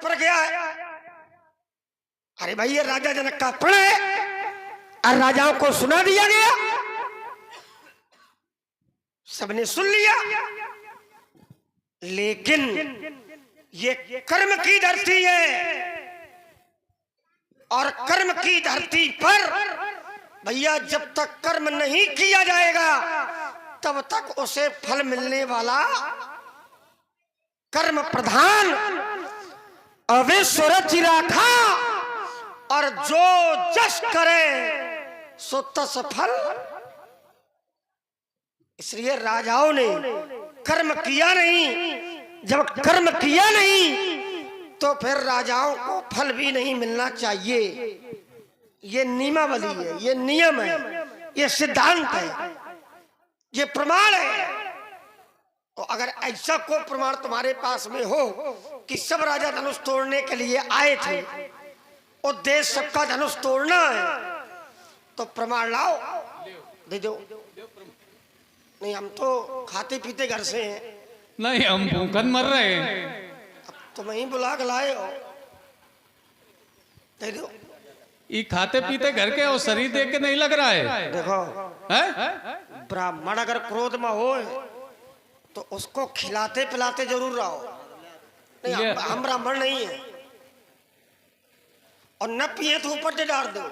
पड़ गया है। अरे भाई ये राजा जनक का प्रण है और राजाओं को सुना दिया गया, सबने सुन लिया। लेकिन ये कर्म की धरती है और कर्म की धरती पर भैया जब तक कर्म नहीं किया जाएगा तब तक उसे फल मिलने वाला कर्म प्रधान अविश्वरच राखा और जो जस करे सो तस फल। इसलिए राजाओं ने कर्म किया नहीं, जब कर्म किया नहीं तो फिर राजाओं को फल भी नहीं मिलना चाहिए। ये नियमावली है, ये नियम है, ये सिद्धांत है, ये प्रमाण है। तो अगर ऐसा कोई प्रमाण तुम्हारे पास में हो कि सब राजा धनुष तोड़ने के लिए आए थे, उद्देश्य सबका धनुष तोड़ना है, तो प्रमाण लाओ, दे दो। नहीं हम तो खाते पीते घर से हैं। नहीं हम भूखन मर रहे हैं। अब तुम ही बुला के लाए हो, दे दो। ये खाते पीते घर के और शरीर देख के नहीं लग रहा है। देखो है? ब्राह्मण अगर क्रोध में हो तो उसको खिलाते पिलाते जरूर रहो। नहीं हम ब्राह्मण नहीं है, और न पिए तो ऊपर से डाल दो,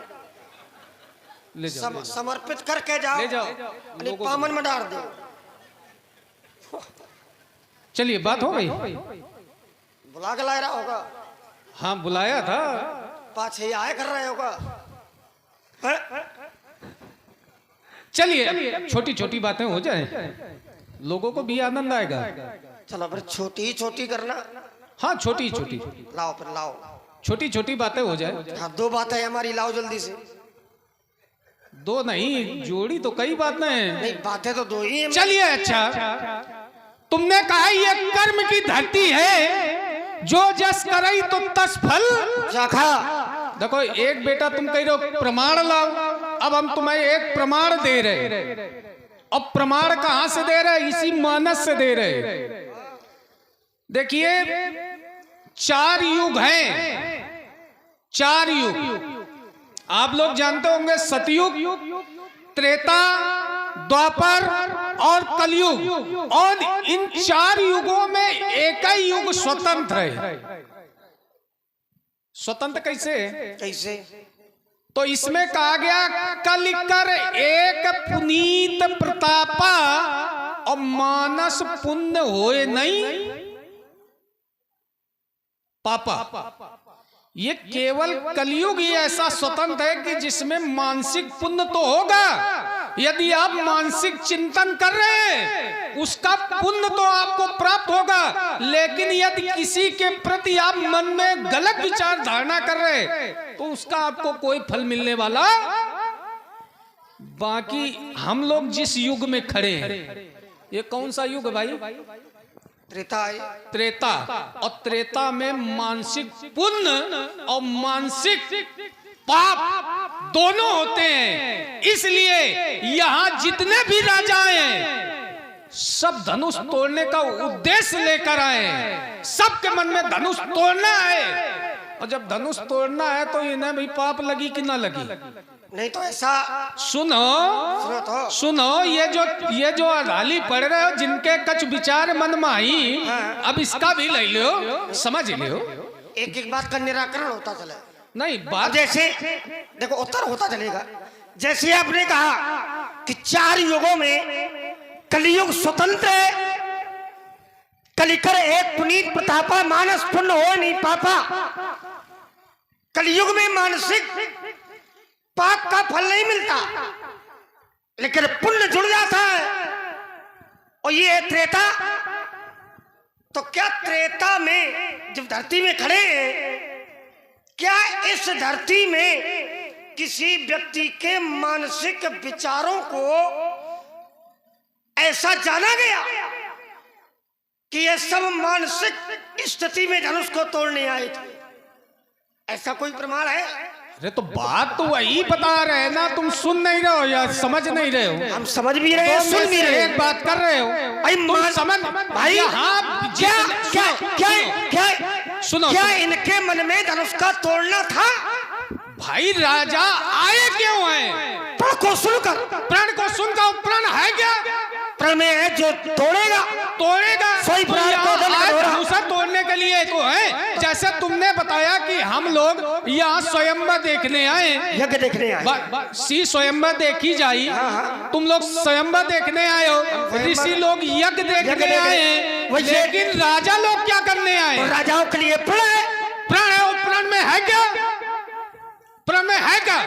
ले जाओ, समर्पित करके जाओ, ले जाओ, पामन में डाल दो। चलिए बात हो गई। बुला के ला रहा होगा। हाँ बुलाया था, पाछे आए कर रहे होगा। चलिए छोटी छोटी बातें हो जाए, लोगों को भी आनंद आएगा। चलो फिर छोटी छोटी करना। हाँ छोटी छोटी लाओ फिर लाओ, छोटी छोटी बातें हो जाए। हाँ दो बातें हमारी लाओ जल्दी से। दो नहीं, जोड़ी तो कई बातें हैं। नहीं बातें तो दो ही हैं। चलिए अच्छा, तुमने कहा ये कर्म की धरती है, जो जस करई तो तस फल जाखा। देखो एक बेटा तुम कह रहे हो प्रमाण लाओ, अब हम तुम्हें एक प्रमाण दे रहे। अब प्रमाण कहां से दे रहे? इसी मानस से दे रहे। देखिए 4 युग हैं, 4 युग आप लोग जानते होंगे, सतयुग, त्रेता, द्वापर और कलयुग। और इन 4 युगों में एक ही युग स्वतंत्र है। स्वतंत्र कैसे? कैसे? तो इसमें कहा गया कलिकर एक पुनीत प्रतापा और मानस पुण्य होए नहीं पापा। ये केवल कलयुग ही ऐसा स्वतंत्र है कि जिसमें मानसिक पुण्य तो होगा। यदि आप मानसिक चिंतन कर रहे हैं उसका पुण्य तो आपको प्राप्त होगा, लेकिन यदि किसी के प्रति आप मन में गलत विचार धारणा कर रहे हैं तो उसका आपको कोई फल मिलने वाला। बाकी हम लोग जिस युग में खड़े हैं, ये कौन सा युग है भाई? त्रेता है। त्रेता। और त्रेता में मानसिक पुण्य और मानसिक पाप दोनों होते हैं। इसलिए यहां जितने भी राजा हैं सब धनुष तोड़ने का उद्देश्य लेकर आए हैं। सबके मन में धनुष तोड़ना है, और जब धनुष तोड़ना है तो इन्हें भी पाप लगी कि ना लगी? नहीं तो ऐसा सुनो ये जो अराली पढ़ रहे हो, जिनके कछ विचार मन में आई, अब इसका भी ले लो, समझ लो। एक एक बात का निराकरण होता चले। नहीं बात जैसे देखो उत्तर होता चलेगा। जैसे आपने कहा कि 4 युगों में कलयुग स्वतंत्र है, कलिकर एक पुनीत प्रतापा मानस पुण्य हो नहीं पापा। कलयुग में मानसिक पाप का फल नहीं मिलता, लेकिन पुण्य जुड़ जाता है। और ये है त्रेता। तो क्या त्रेता में जब धरती में खड़े हैं, क्या इस धरती में किसी व्यक्ति के मानसिक विचारों को ऐसा जाना गया कि ये सब मानसिक स्थिति में धनुष को तोड़ने आए थे? ऐसा कोई प्रमाण है? अरे तो बात तो वही बता रहे हैं ना, तुम सुन नहीं रहे हो या समझ नहीं रहे हो? हम समझ भी रहे हैं, सुन भी रहे हैं। एक बात कर रहे हो तुम समझ भाई। हाँ क्या क्या क्या क्या सुनो, क्या इनके मन में धनुष का तोड़ना था? भाई राजा आए क्यों हैं? प्रण को सुनकर, प्रण को सुनकर, प्रण है क्या? प्रण में है जो तोड़ेगा तोड़ेगा। सोई तो प्राण को दल यहाँ कटोरा। धनुषा तोड़ने के लिए तो है। जैसे तुमने बताया कि हम लोग यहाँ स्वयंवर देखने आए, यज्ञ देखने आए। सी स्वयंवर देखी जाई, तुम लोग स्वयंवर देखने आए हो, ऋषि लोग यज्ञ देखने आए हैं, लेकिन राजा लोग क्या करने आए? तो राजाओं के लिए प्रण है। प्रण है, और प्रण में है क्या? प्रण में है क्या?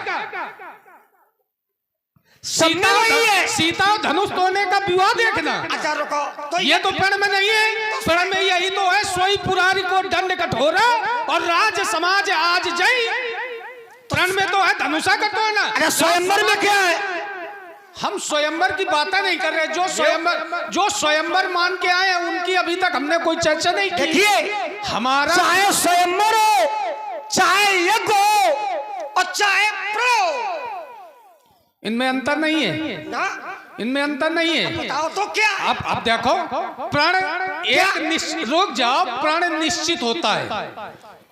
सीता वही है। सीता और धनुष तोड़ने का विवाह देखना। अच्छा रुको, तो ये तो प्रण में नहीं है। प्रण में यही तो है, सोई पुरारी को दंड कठोरा और राज समाज आज जय। प्रण में तो है धनुषा का तोड़ना। अरे स्वयंवर में क्या है? हम स्वयंवर की बातें नहीं कर रहे। जो स्वयंवर मान के आए हैं उनकी अभी तक हमने कोई चर्चा नहीं की। देखिए, हमारा चाहे स्वयंवर हो, चाहे यज्ञ हो और चाहे प्रण हो, इनमें अंतर नहीं है ना? इनमें अंतर नहीं है। बताओ तो क्या? अब देखो, प्रण एक रुक जाओ, प्रण निश्चित होता है।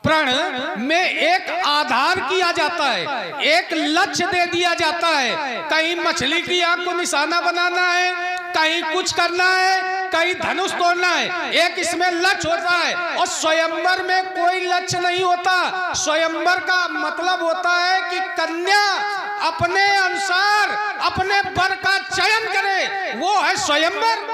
प्रण में एक आधार किया जाता है, एक लक्ष्य दे दिया जाता है। कहीं मछली की आंख को निशाना बनाना है, कहीं कुछ करना है, कहीं धनुष तोड़ना है। एक इसमें लक्ष्य होता है। और स्वयंवर में कोई लक्ष्य नहीं होता। स्वयंवर का मतलब होता है कि कन्या अपने अनुसार अपने वर का चयन करे, वो है स्वयंवर।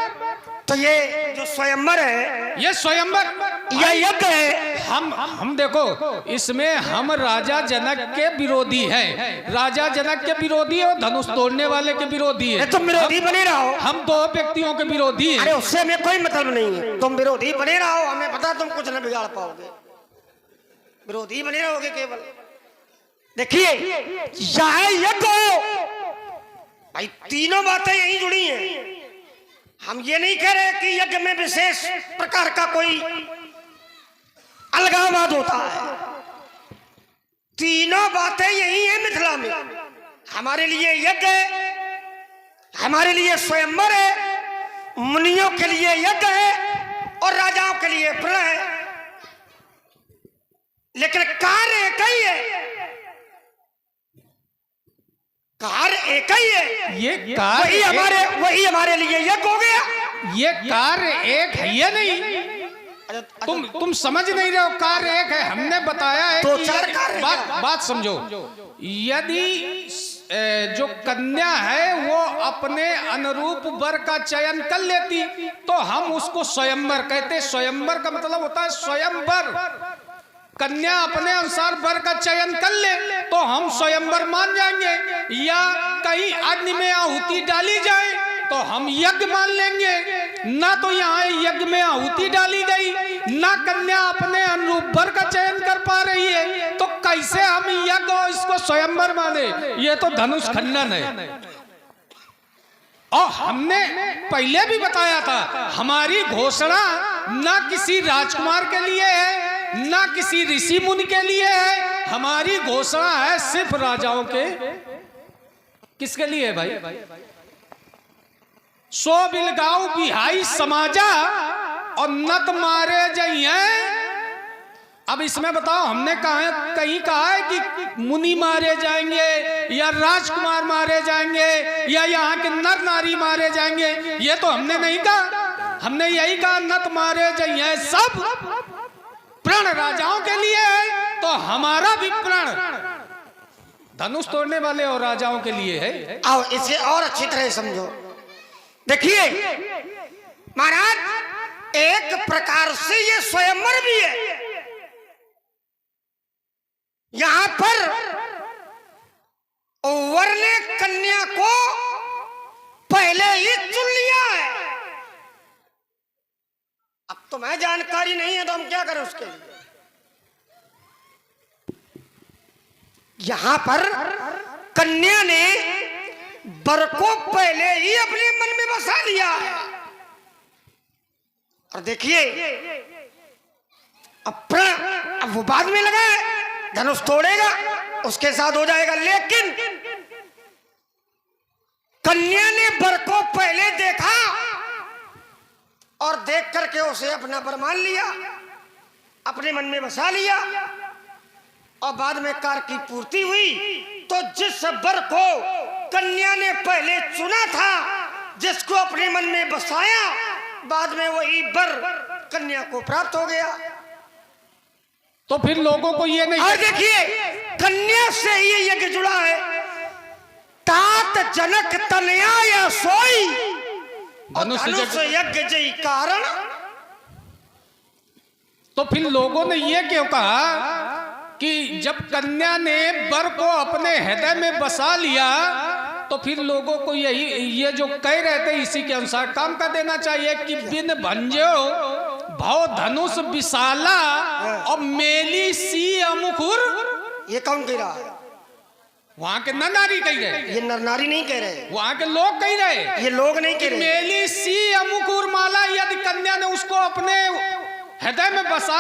तो ये जो स्वयंवर है, ये स्वयंवर, यह यज्ञ है। हम देखो, इसमें हम राजा जनक के विरोधी हैं। राजा जनक के विरोधी और धनुष तोड़ने वाले के विरोधी हैं। तुम विरोधी बने रहो, हम दो व्यक्तियों के विरोधी हैं। अरे उससे हमें कोई मतलब नहीं है। तुम विरोधी बने रहो, हमें पता तुम कुछ न बिगाड़ पाओगे। विरोधी बने रहोगे केवल। देखिए, चाहे यज्ञ हो, भाई तीनों बातें यही जुड़ी हैं। हम ये नहीं कह रहे कि यज्ञ में विशेष प्रकार का कोई अलगाववाद होता है। तीनों बातें यही है मिथिला में। हमारे लिए यज्ञ है, हमारे लिए स्वयंवर है, मुनियों के लिए यज्ञ है और राजाओं के लिए प्रण है। लेकिन कार्य एक ही है, कार्य एक ही है। ये कार्य वही हमारे लिए यज्ञ हो गया। ये कार्य एक है ये नहीं। तुम समझ नहीं रहे हो। कार्य एक है। हमने बताया है दो कि चार कार्य बात समझो। यदि जो कन्या है वो अपने अनुरूप वर का चयन कर लेती तो हम उसको स्वयंवर कहते। स्वयंवर का मतलब होता है स्वयंवर। कन्या अपने अनुसार वर का चयन कर ले तो हम स्वयंवर मान जाएंगे, या कहीं अग्नि में आहुति डाली जाए तो हम यज्ञ मान लेंगे। ना तो यहाँ यज्ञ में आहुति डाली गई, ना कन्या अपने अनुरूप वर का चयन कर पा रही है, तो कैसे हम यज्ञ और इसको स्वयंवर माने? ये तो धनुष खंडन है। और हमने पहले भी बताया था, हमारी घोषणा ना किसी राजकुमार के लिए है, ना किसी ऋषि मुनि के लिए है। हमारी घोषणा है सिर्फ राजाओं के। किसके लिए है भाई? सो बिलगाऊ बिहाई समाजा और नत मारे जइए। अब इसमें बताओ, हमने कहीं कहा है कि मुनि मारे जाएंगे या राजकुमार मारे जाएंगे या यहाँ के नर नारी मारे जाएंगे? ये तो हमने नहीं कहा। हमने यही कहा नत मारे जाइए। सब प्रण राजाओं के लिए है तो हमारा भी प्रण धनुष तोड़ने वाले और राजाओं के लिए है। आओ इसे और अच्छी तरह समझो। देखिए महाराज, एक प्रकार से ये स्वयंवर भी है। यहां पर वर ने कन्या को पहले ही चुन लिया है। अब तुम्हें जानकारी नहीं है तो हम क्या करें उसके लिए? यहां पर कन्या ने वर को पहले ही अपने मन में बसा लिया है। और देखिए, अब वो बाद में लगा है, धनुष तोड़ेगा उसके साथ हो जाएगा। लेकिन कन्या ने वर को पहले देखा और देख करके उसे अपना वर मान लिया, अपने मन में बसा लिया, और बाद में कार्य की पूर्ति हुई तो जिस वर को कन्या ने पहले चुना था, जिसको अपने मन में बसाया, बाद में वही वर कन्या को प्राप्त हो गया। तो फिर लोगों को ये नहीं, और देखिए कन्या से ये यज्ञ जुड़ा है, तात जनक तनया या सोई, धनुष यज्ञ जय कारण। तो फिर लोगों ने ये क्यों कहा कि जब कन्या ने वर को अपने हृदय में बसा लिया तो फिर लोगों को यही ये जो कह रहे थे इसी के अनुसार काम कर देना चाहिए कि बिन भंजो भव धनुष विशाला और मेली सी अमुखुर। ये कौन कह रहा है? वहां के नर नारी कह रहे, ये नर नारी नहीं कह रहे, वहां के लोग कह रहे, ये लोग नहीं कह रहे। मेली सी अमुकुर माला, यदि कन्या ने उसको अपने हृदय में बसा